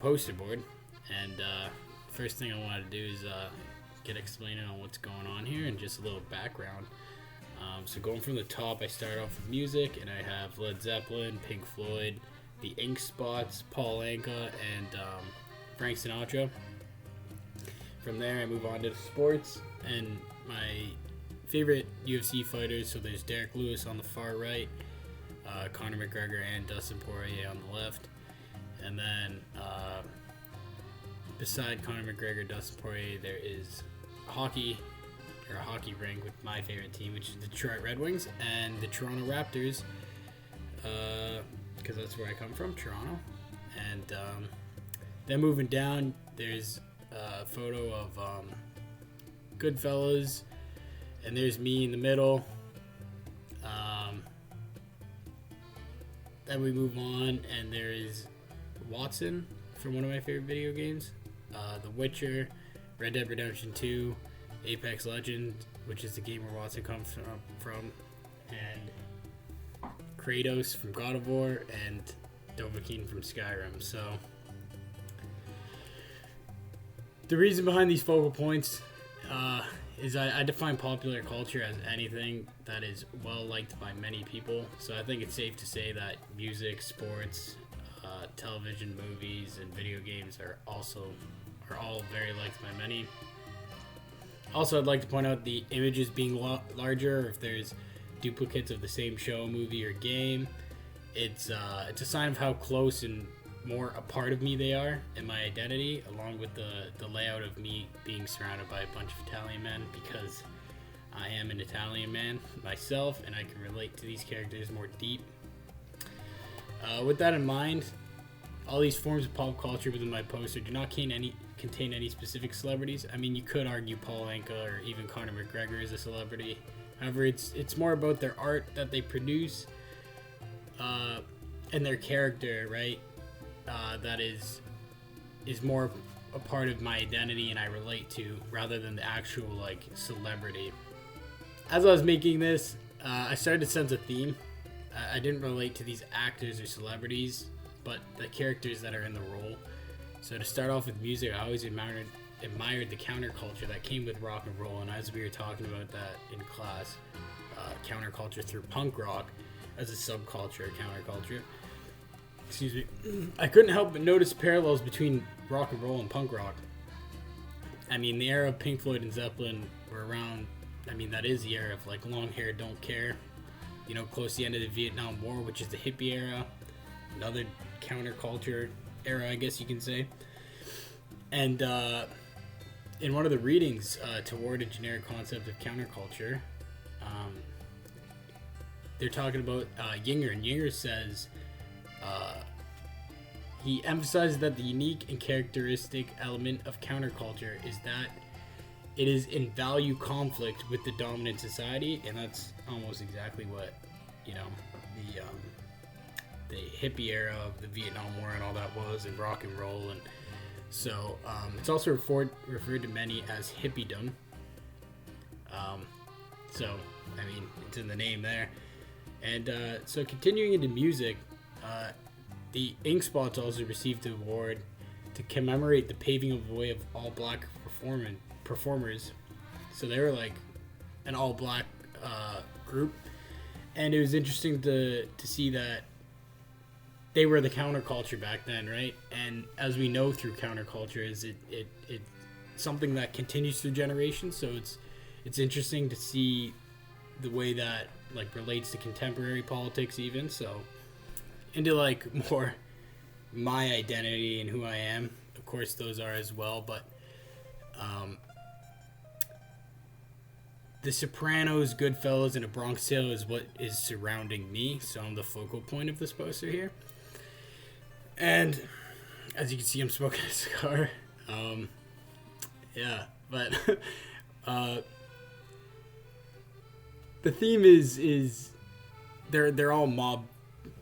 poster board, and first thing I wanted to do is get explaining on what's going on here and just a little background. So going from the top, I start off with music, and I have Led Zeppelin, Pink Floyd, the Ink Spots, Paul Anka, and Frank Sinatra. From there, I move on to sports, and my favorite UFC fighters. So there's Derek Lewis on the far right, Conor McGregor and Dustin Poirier on the left, and then beside Conor McGregor, Dustin Poirier, there is hockey or a hockey rink with my favorite team, which is the Detroit Red Wings and the Toronto Raptors, because that's where I come from, Toronto. And then moving down, there's a photo of Goodfellas, and there's me in the middle. Then we move on, and there is Watson from one of my favorite video games, The Witcher, Red Dead Redemption 2, Apex Legends, which is the game where Watson comes from, and Kratos from God of War, and Dovahkiin from Skyrim. So the reason behind these focal points is I define popular culture as anything that is well liked by many people. So I think it's safe to say that music, sports, television, movies, and video games are all very liked by many. Also, I'd like to point out the images being larger. If there's duplicates of the same show, movie, or game, it's a sign of how close and more a part of me they are and my identity, along with the layout of me being surrounded by a bunch of Italian men, because I am an Italian man myself and I can relate to these characters more deep. With that in mind, all these forms of pop culture within my poster do not contain any specific celebrities. I mean, you could argue Paul Anka or even Conor McGregor is a celebrity. However, it's more about their art that they produce and their character, right? That is more a part of my identity and I relate to, rather than the actual like celebrity. As I was making this, I started to sense a theme. I didn't relate to these actors or celebrities, but the characters that are in the role. So to start off with music, I always admired the counterculture that came with rock and roll, and as we were talking about that in class, counterculture through punk rock as a subculture, counterculture. Excuse me. I couldn't help but notice parallels between rock and roll and punk rock. I mean, the era of Pink Floyd and Zeppelin were around. I mean, that is the era of like long hair, don't care. You know, close to the end of the Vietnam War, which is the hippie era. Another counterculture era, I guess you can say. And in one of the readings toward a generic concept of counterculture, they're talking about Yinger, and Yinger says he emphasizes that the unique and characteristic element of counterculture is that it is in value conflict with the dominant society, and that's almost exactly what, you know, the hippie era of the Vietnam War and all that was, and rock and roll. And so it's also referred to many as hippiedom. So I mean, it's in the name there. And so continuing into music, the Ink Spots also received the award to commemorate the paving of the way of all black performers. So they were like an all black group, and it was interesting to see that they were the counterculture back then, right? And as we know through counterculture, is it something that continues through generations. So it's interesting to see the way that like relates to contemporary politics, even. So into like more my identity and who I am. Of course, those are as well, but The Sopranos, Goodfellas, and A Bronx Tale is what is surrounding me. So I'm the focal point of this poster here. And as you can see, I'm smoking a cigar. Yeah, but the theme is they're all mob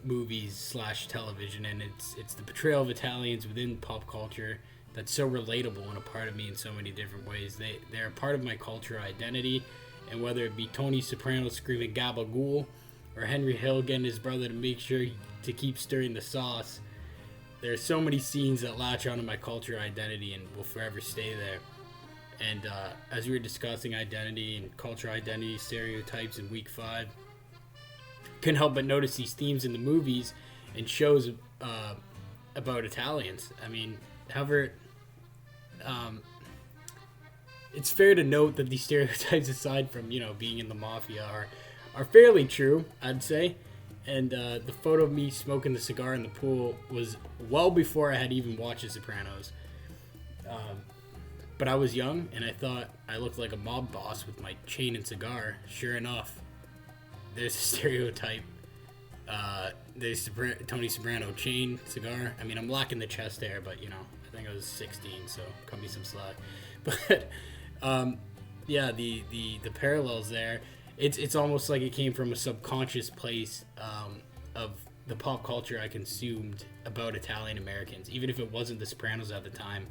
movies / television, and it's the portrayal of Italians within pop culture that's so relatable and a part of me in so many different ways. They're a part of my cultural identity, and whether it be Tony Soprano screaming gabagool or Henry Hill getting his brother to make sure to keep stirring the sauce, there's so many scenes that latch onto my culture identity and will forever stay there. And as we were discussing identity and culture identity stereotypes in week 5, couldn't help but notice these themes in the movies and shows about Italians. I mean, however, it's fair to note that these stereotypes, aside from, you know, being in the mafia, are fairly true, I'd say. And the photo of me smoking the cigar in the pool was well before I had even watched The Sopranos. But I was young, and I thought I looked like a mob boss with my chain and cigar. Sure enough, there's a stereotype. There's Tony Soprano chain, cigar. I mean, I'm lacking the chest hair, but, you know, I think I was 16, so cut me some slack. But, yeah, the parallels there. It's almost like it came from a subconscious place of the pop culture I consumed about Italian Americans. Even if it wasn't The Sopranos at the time,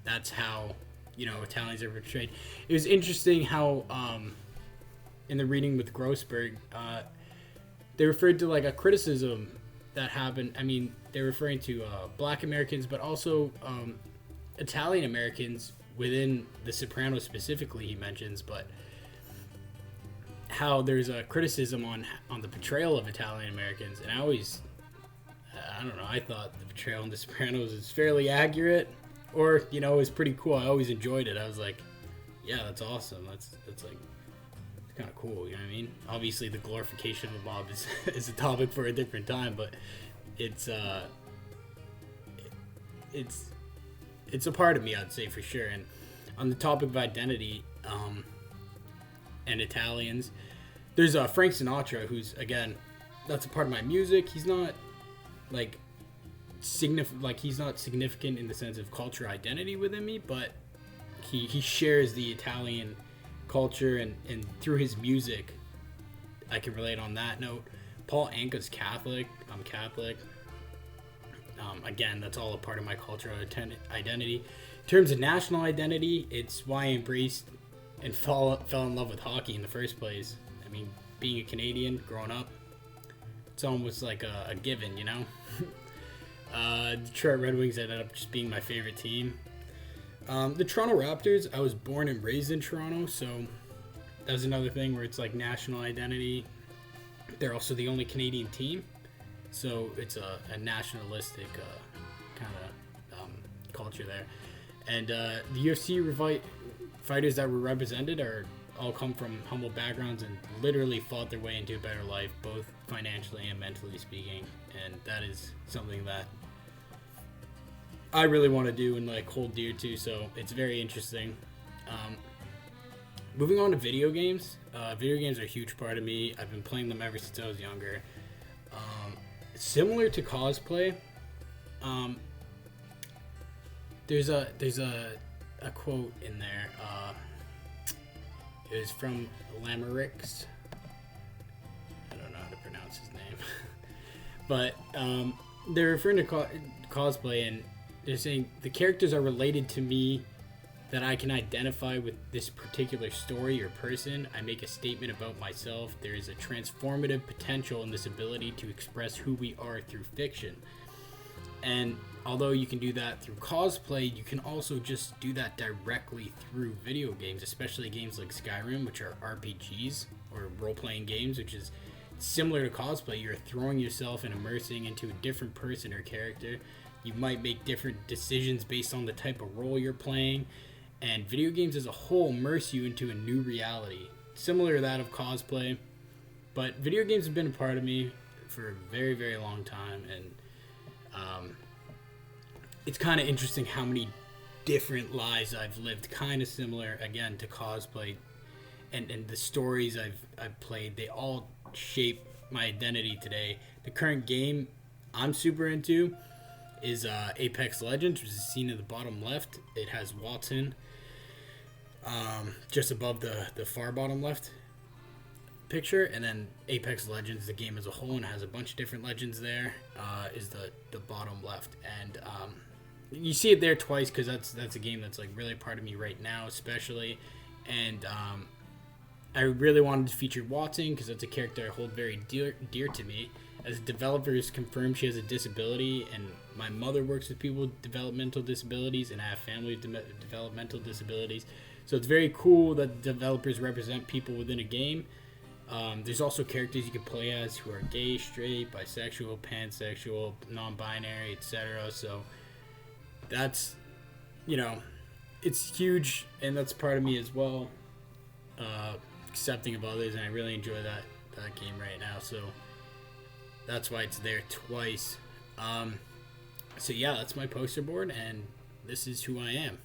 that's how, you know, Italians are portrayed. It was interesting how, in the reading with Grossberg, they referred to like a criticism that happened. I mean, they're referring to Black Americans, but also Italian Americans within The Sopranos specifically. He mentions, but how there's a criticism on the portrayal of Italian Americans, and I don't know, I thought the portrayal in The Sopranos is fairly accurate, or, you know, it was pretty cool. I always enjoyed it. I was like, yeah, that's awesome. That's like, it's kind of cool, you know what I mean? Obviously, the glorification of the mob is a topic for a different time, but it's a part of me, I'd say, for sure. And on the topic of identity, and Italians, there's Frank Sinatra, who's, again, that's a part of my music. He's not like he's not significant in the sense of culture identity within me, but he shares the Italian culture, and through his music I can relate on that note. Paul Anka's Catholic. I'm Catholic. Again, that's all a part of my cultural identity. In terms of national identity, it's why I embraced and fell in love with hockey in the first place. I mean, being a Canadian, growing up, it's almost like a given, you know? Detroit Red Wings ended up just being my favorite team. The Toronto Raptors, I was born and raised in Toronto, so that's another thing where it's like national identity. They're also the only Canadian team, so it's a nationalistic kind of culture there. And the UFC fighters that were represented all come from humble backgrounds and literally fought their way into a better life, both financially and mentally speaking. And that is something that I really want to do and like hold dear to. So it's very interesting. Moving on to video games. Video games are a huge part of me. I've been playing them ever since I was younger. Similar to cosplay, there's a quote in there. It was from Lamarix. I don't know how to pronounce his name. But they're referring to cosplay, and they're saying the characters are related to me, that I can identify with this particular story or person. I make a statement about myself. There is a transformative potential in this ability to express who we are through fiction. And although you can do that through cosplay, you can also just do that directly through video games, especially games like Skyrim, which are RPGs or role-playing games, which is similar to cosplay. You're throwing yourself and immersing into a different person or character. You might make different decisions based on the type of role you're playing, and video games as a whole immerse you into a new reality, similar to that of cosplay. But video games have been a part of me for a very, very long time, and it's kind of interesting how many different lives I've lived, kind of similar, again, to cosplay, and the stories I've played, they all shape my identity today. The current game I'm super into is Apex Legends, which is seen in the bottom left. It has Watson just above the far bottom left picture, and then Apex Legends, the game as a whole, and it has a bunch of different legends there, is the bottom left. And you see it there twice because that's a game that's like really part of me right now, especially. And I really wanted to feature Watson because that's a character I hold very dear to me. as a developer has confirmed she has a disability, and my mother works with people with developmental disabilities, and I have family with developmental disabilities. So it's very cool that developers represent people within a game. There's also characters you can play as who are gay, straight, bisexual, pansexual, non-binary, etc. So that's, it's huge, and that's part of me as well. Accepting of others, and I really enjoy that game right now. So that's why it's there twice. So yeah, that's my poster board, and this is who I am.